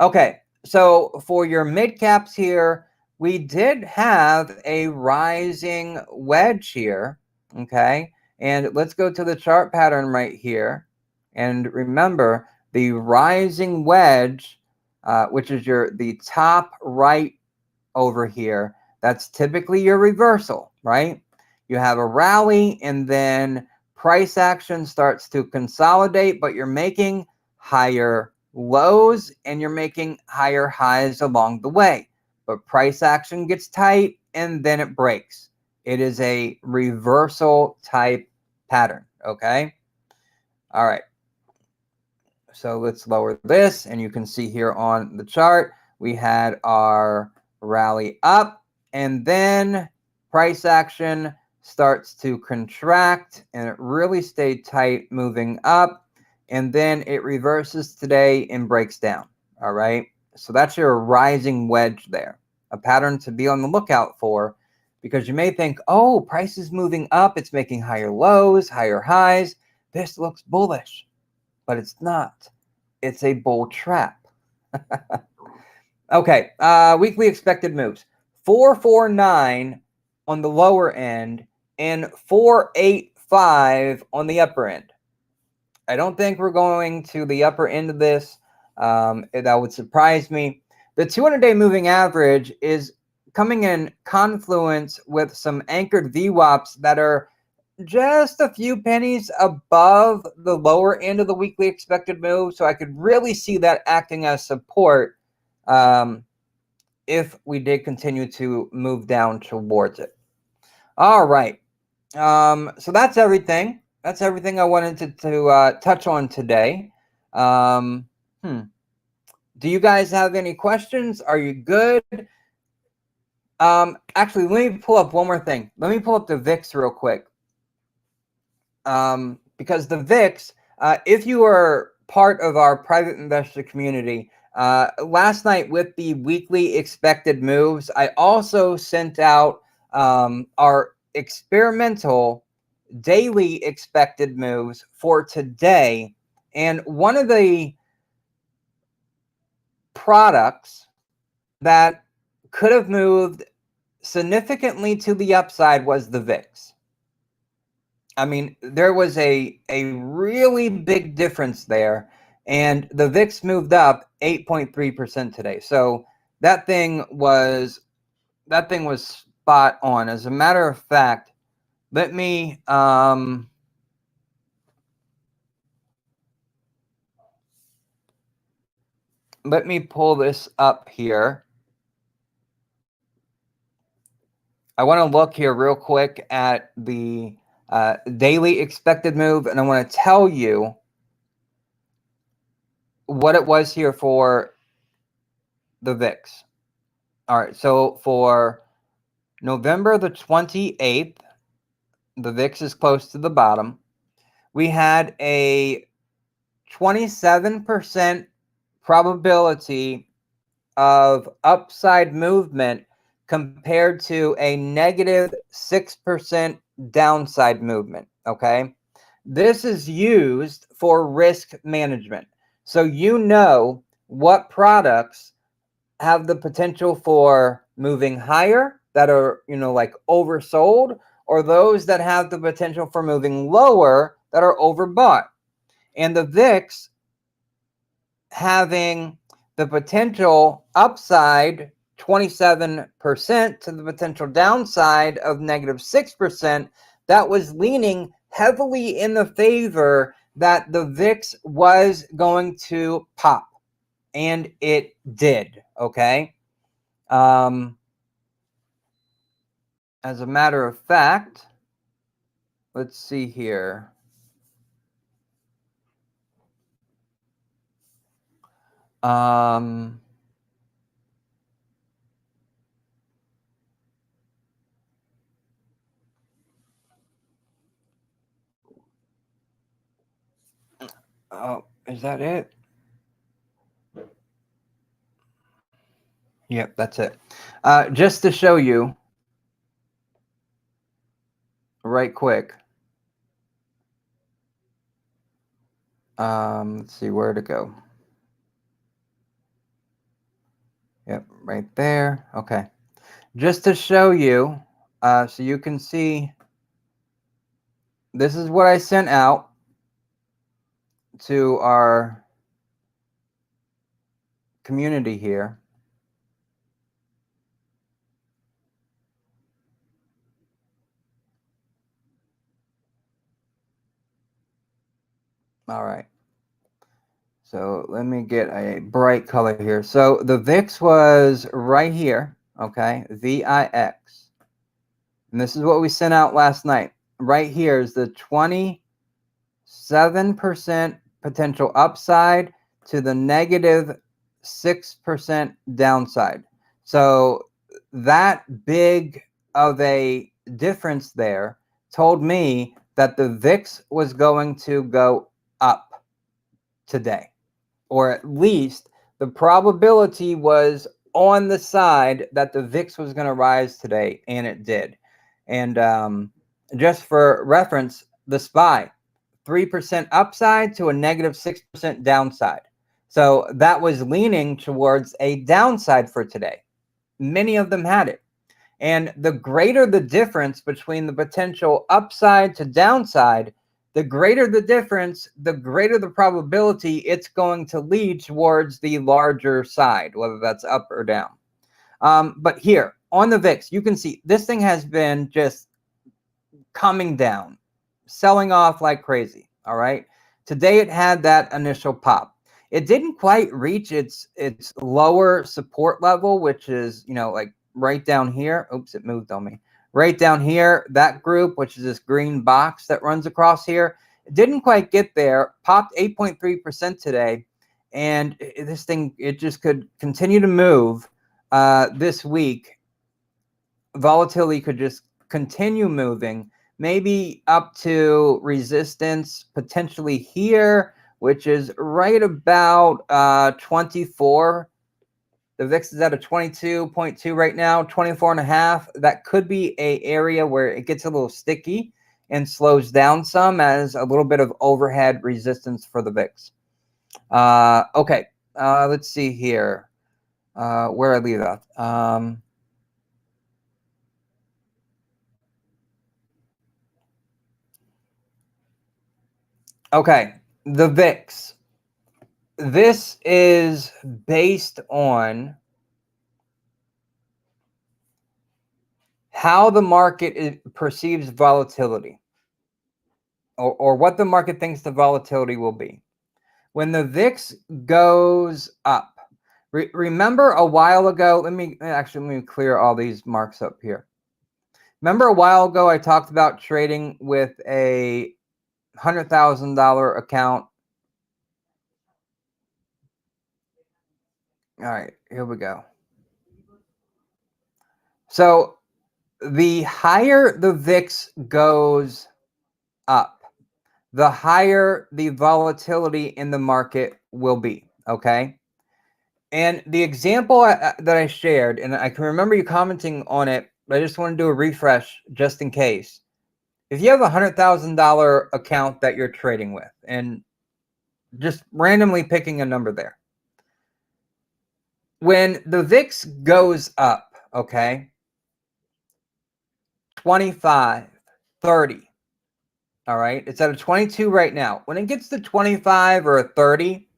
Okay, so for your mid caps here, we did have a rising wedge here. Okay, and let's go to the chart pattern right here. And remember, the rising wedge, which is the top right over here, that's typically your reversal, right? You have a rally and then price action starts to consolidate, but you're making higher lows and you're making higher highs along the way. But price action gets tight and then it breaks. It is a reversal type pattern, okay? All right. So let's lower this, and you can see here on the chart, we had our rally up, and then price action starts to contract, and it really stayed tight moving up, and then it reverses today and breaks down. All right. So that's your rising wedge there, a pattern to be on the lookout for, because you may think, oh, price is moving up. It's making higher lows, higher highs. This looks bullish, but it's not. It's a bull trap. Okay, weekly expected moves. 449 on the lower end and 485 on the upper end. I don't think we're going to the upper end of this. That would surprise me. The 200-day moving average is coming in confluence with some anchored VWAPs that are just a few pennies above the lower end of the weekly expected move. So I could really see that acting as support if we did continue to move down towards it. All right. So that's everything. That's everything I wanted to touch on today. Do you guys have any questions? Are you good? Actually, let me pull up one more thing. Let me pull up the VIX real quick. Because the VIX, if you are part of our private investor community, last night with the weekly expected moves, I also sent out our experimental daily expected moves for today. And one of the products that could have moved significantly to the upside was the VIX. I mean, there was a really big difference there, and the VIX moved up 8.3% today. So that thing was spot on. As a matter of fact, let me pull this up here. I want to look here real quick at the daily expected move, and I want to tell you what it was here for the VIX. All right, so for November the 28th, the VIX is close to the bottom. We had a 27% probability of upside movement compared to a negative 6% downside movement, okay? This is used for risk management. So you know what products have the potential for moving higher that are, like oversold, or those that have the potential for moving lower that are overbought. And the VIX having the potential upside 27% to the potential downside of negative 6%, that was leaning heavily in the favor that the VIX was going to pop. And it did, okay? As a matter of fact, let's see here. Oh, is that it? Yep, that's it. Just to show you right quick. Let's see where to go. Yep, right there. Okay. Just to show you, so you can see, this is what I sent out to our community here. All right. So let me get a bright color here. So the VIX was right here, okay, VIX. And this is what we sent out last night. Right here is the 27% potential upside to the negative 6% downside. So that big of a difference there told me that the VIX was going to go up today, or at least the probability was on the side that the VIX was going to rise today, and it did. And just for reference, the SPY, 3% upside to a negative 6% downside. So that was leaning towards a downside for today. Many of them had it. And the greater the difference between the potential upside to downside, the greater the difference, the greater the probability it's going to lead towards the larger side, whether that's up or down. But here on the VIX, you can see this thing has been just coming down, selling off like crazy. All right. Today it had that initial pop. It didn't quite reach its lower support level, which is, like right down here. Oops, it moved on me. Right down here, that group, which is this green box that runs across here, it didn't quite get there. Popped 8.3% today. And this thing, it just could continue to move this week. Volatility could just continue moving, maybe up to resistance potentially here, which is right about 24. The VIX is at a 22.2 right now, 24.5. That could be an area where it gets a little sticky and slows down some as a little bit of overhead resistance for the VIX. Okay, let's see here where I leave off. Okay, the VIX. This is based on how the market perceives volatility, or what the market thinks the volatility will be. When the VIX goes up, remember a while ago, let me clear all these marks up here. Remember a while ago I talked about trading with a $100,000 account. All right, here we go. So the higher the VIX goes up, the higher the volatility in the market will be, okay? And the example that I shared, and I can remember you commenting on it, but I just want to do a refresh just in case. If you have a $100,000 account that you're trading with, and just randomly picking a number there, when the VIX goes up, okay, 25, 30, all right, it's at a 22 right now. When it gets to 25 or a 30,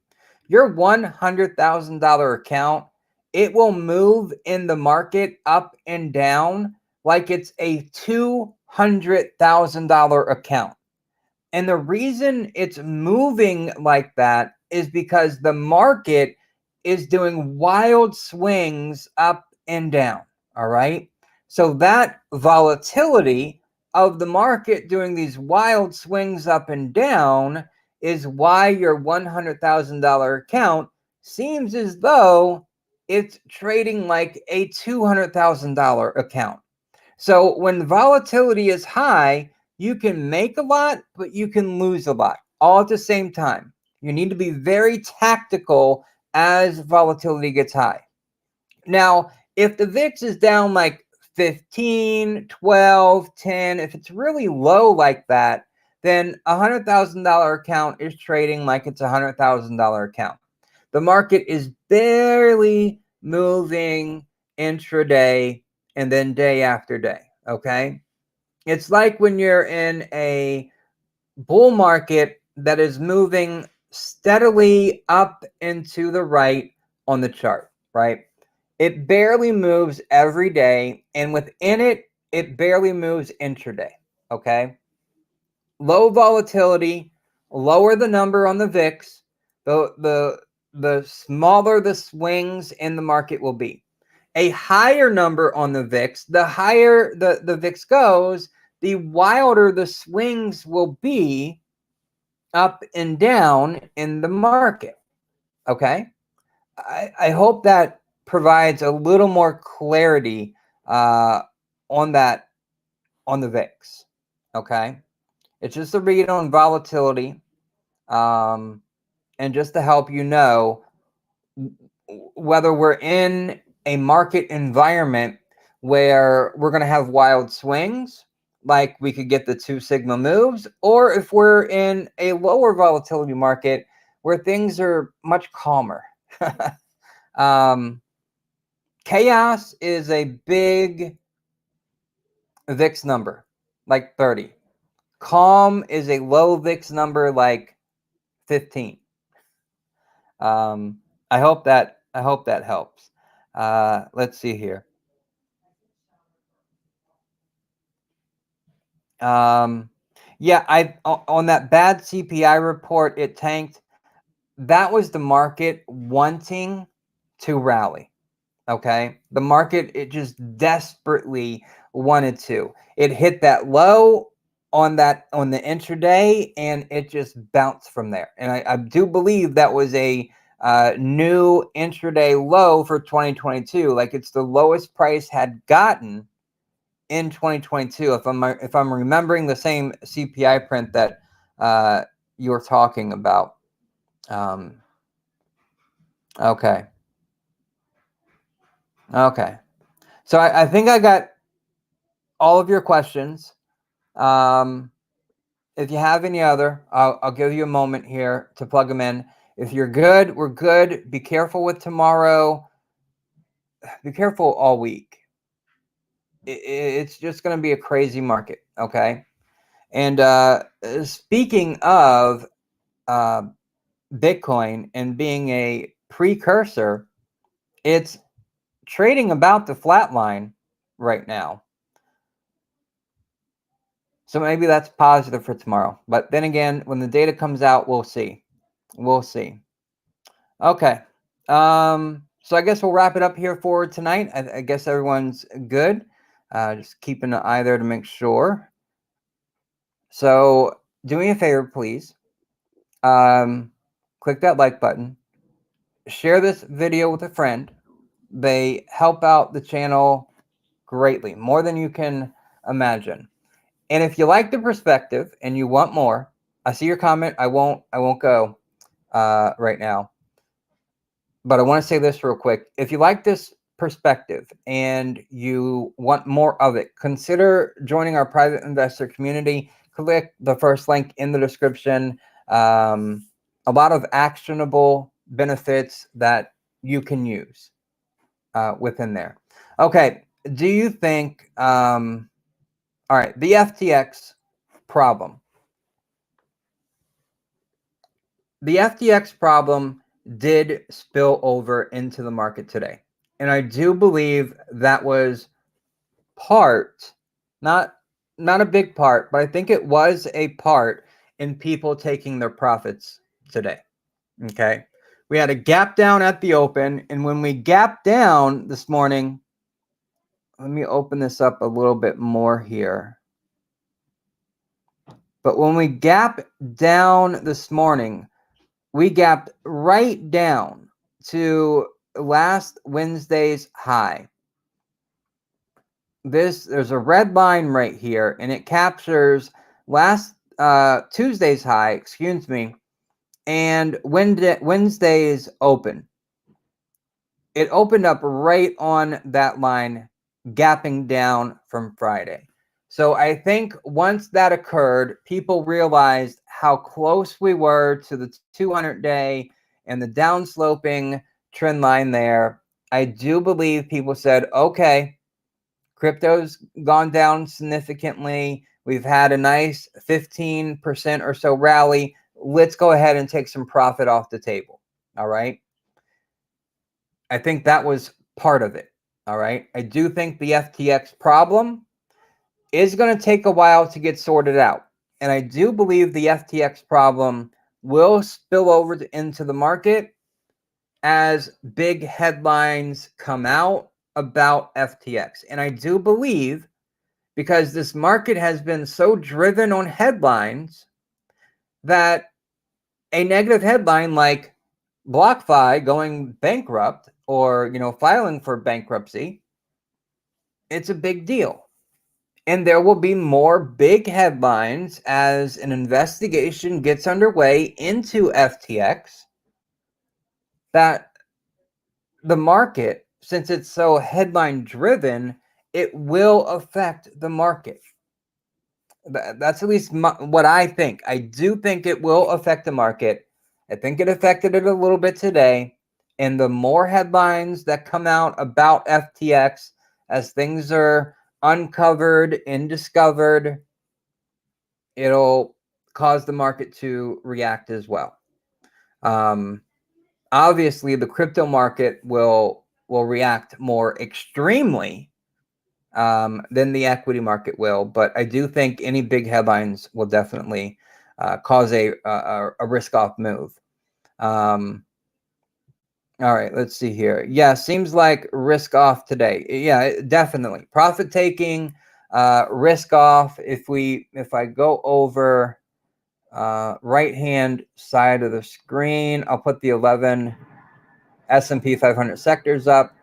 your $100,000 account, it will move in the market up and down like it's a $200,000 account. And the reason it's moving like that is because the market is doing wild swings up and down. All right. So that volatility of the market doing these wild swings up and down is why your $100,000 account seems as though it's trading like a $200,000 account. So when volatility is high, you can make a lot, but you can lose a lot all at the same time. You need to be very tactical as volatility gets high. Now, if the VIX is down like 15, 12, 10, if it's really low like that, then a $100,000 account is trading like it's a $100,000 account. The market is barely moving intraday and then day after day, okay? It's like when you're in a bull market that is moving steadily up and to the right on the chart, right? It barely moves every day, and within it, it barely moves intraday, okay? Low volatility, lower the number on the VIX, the smaller the swings in the market will be. A higher number on the VIX, the higher the VIX goes, the wilder the swings will be up and down in the market, okay? I hope that provides a little more clarity on that, on the VIX, okay? It's just a read on volatility, and just to help you know whether we're in a market environment where we're going to have wild swings, like we could get the 2 sigma moves, or if we're in a lower volatility market where things are much calmer. Chaos is a big VIX number, like 30. Calm is a low VIX number, like 15. I hope that helps. Let's see here. Yeah, on that bad CPI report, it tanked. That was the market wanting to rally. Okay, the market, it just desperately wanted to. It hit that low on the intraday, and it just bounced from there. And I do believe that was a new intraday low for 2022. Like, it's the lowest price had gotten in 2022, if I'm remembering the same CPI print that you're talking about. Okay. So I think I got all of your questions. If you have any other, I'll give you a moment here to plug them in. If you're good, we're good. Be careful with tomorrow. Be careful all week. It's just going to be a crazy market, okay? And speaking of Bitcoin and being a precursor, it's trading about the flat line right now. So maybe that's positive for tomorrow. But then again, when the data comes out, we'll see. We'll see. Okay. So I guess we'll wrap it up here for tonight. I guess everyone's good. Just keeping an eye there to make sure. So do me a favor, please. Click that like button. Share this video with a friend. They help out the channel greatly, more than you can imagine. And if you like the perspective and you want more, I see your comment. I won't go right now, but I want to say this real quick. If you like this perspective and you want more of it, consider joining our private investor community. Click the first link in the description. A lot of actionable benefits that you can use within there. Okay. Do you think, all right, the FTX problem. The FTX problem did spill over into the market today. And I do believe that was part, not a big part, but I think it was a part in people taking their profits today. Okay. We had a gap down at the open. And when we gapped down this morning, let me open this up a little bit more here. But when we gap down this morning, we gapped right down to last Wednesday's high. There's a red line right here, and it captures last Tuesday's high, excuse me, And Wednesday's open. It opened up right on that line, gapping down from Friday. So I think once that occurred, people realized how close we were to the 200-day and the downsloping trend line there. I do believe people said, okay, crypto's gone down significantly. We've had a nice 15% or so rally. Let's go ahead and take some profit off the table. All right. I think that was part of it. All right. I do think the FTX problem is going to take a while to get sorted out. And I do believe the FTX problem will spill over into the market as big headlines come out about FTX. And I do believe, because this market has been so driven on headlines, that a negative headline like BlockFi going bankrupt or, filing for bankruptcy, it's a big deal. And there will be more big headlines as an investigation gets underway into FTX, that the market, since it's so headline driven, it will affect the market. That's at least what I think. I do think it will affect the market. I think it affected it a little bit today. And the more headlines that come out about FTX as things are uncovered and discovered, it'll cause the market to react as well. Obviously, the crypto market will react more extremely than the equity market will. But I do think any big headlines will definitely cause a risk-off move. All right, let's see here. Yeah, seems like risk-off today. Yeah, definitely. Profit-taking, risk-off. If I go over right-hand side of the screen, I'll put the 11 S&P 500 sectors up.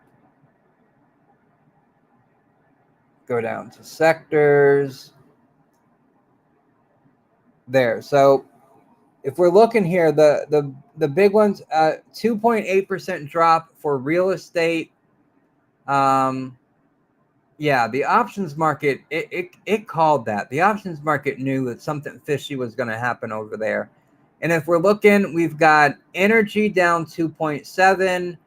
Go down to sectors. There. So if we're looking here, the big ones, 2.8% drop for real estate. Yeah, the options market, it called that. The options market knew that something fishy was going to happen over there. And if we're looking, we've got energy down 2.7.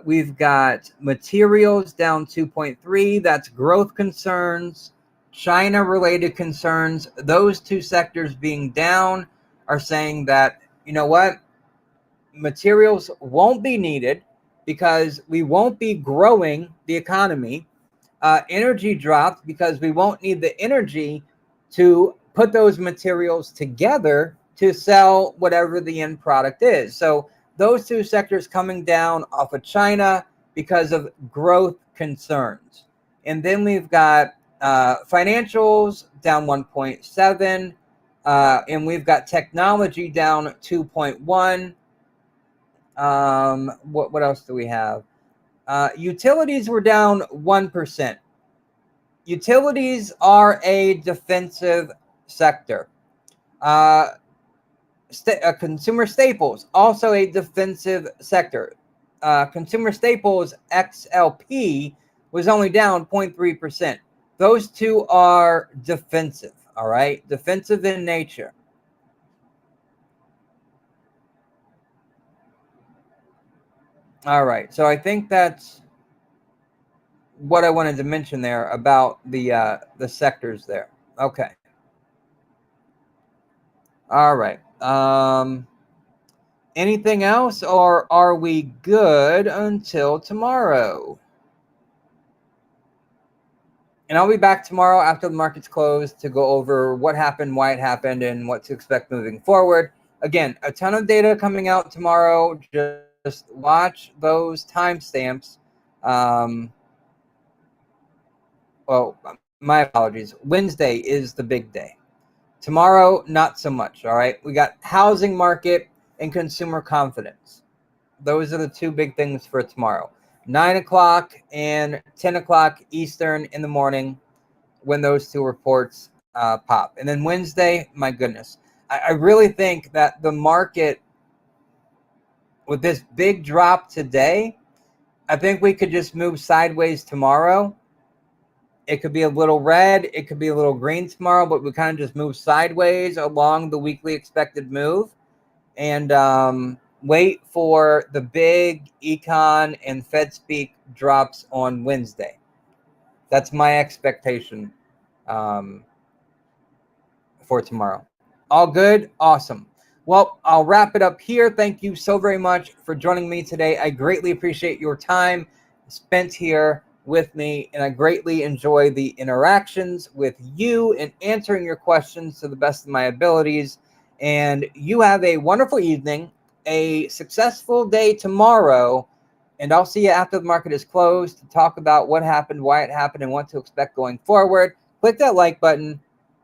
We've got materials down 2.3. That's growth concerns, China-related concerns. Those two sectors being down are saying that, you know what, materials won't be needed because we won't be growing the economy. Energy dropped because we won't need the energy to put those materials together to sell whatever the end product is. So those two sectors coming down off of China because of growth concerns. And then we've got financials down 1.7, and we've got technology down 2.1. What else do we have? Utilities were down 1%. Utilities are a defensive sector. Consumer staples, also a defensive sector. Consumer staples XLP was only down 0.3%. Those two are defensive, all right? Defensive in nature. All right, so I think that's what I wanted to mention there about the sectors there. Okay. All right. Anything else, or are we good until tomorrow? And I'll be back tomorrow after the market's closed to go over what happened, why it happened, and what to expect moving forward. Again, a ton of data coming out tomorrow. Just watch those timestamps. Well, my apologies. Wednesday is the big day. Tomorrow, not so much. All right. We got housing market and consumer confidence. Those are the two big things for tomorrow. 9 o'clock and 10 o'clock Eastern in the morning when those two reports pop. And then Wednesday, my goodness. I really think that the market with this big drop today, I think we could just move sideways tomorrow. It could be a little red, it could be a little green tomorrow, but we kind of just move sideways along the weekly expected move and wait for the big econ and Fed speak drops on Wednesday. That's my expectation for tomorrow. All good? Awesome. Well, I'll wrap it up here. Thank you so very much for joining me today. I greatly appreciate your time spent here with me, and I greatly enjoy the interactions with you and answering your questions to the best of my abilities. And you have a wonderful evening, a successful day tomorrow, and I'll see you after the market is closed to talk about what happened, why it happened, and what to expect going forward. Click that like button,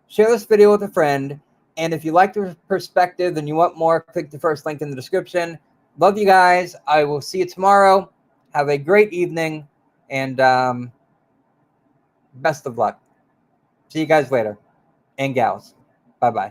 share this video with a friend, and if you like the perspective and you want more, click the first link in the description. Love you guys. I will see you tomorrow. Have a great evening, and best of luck. See you guys later, and gals. Bye-bye.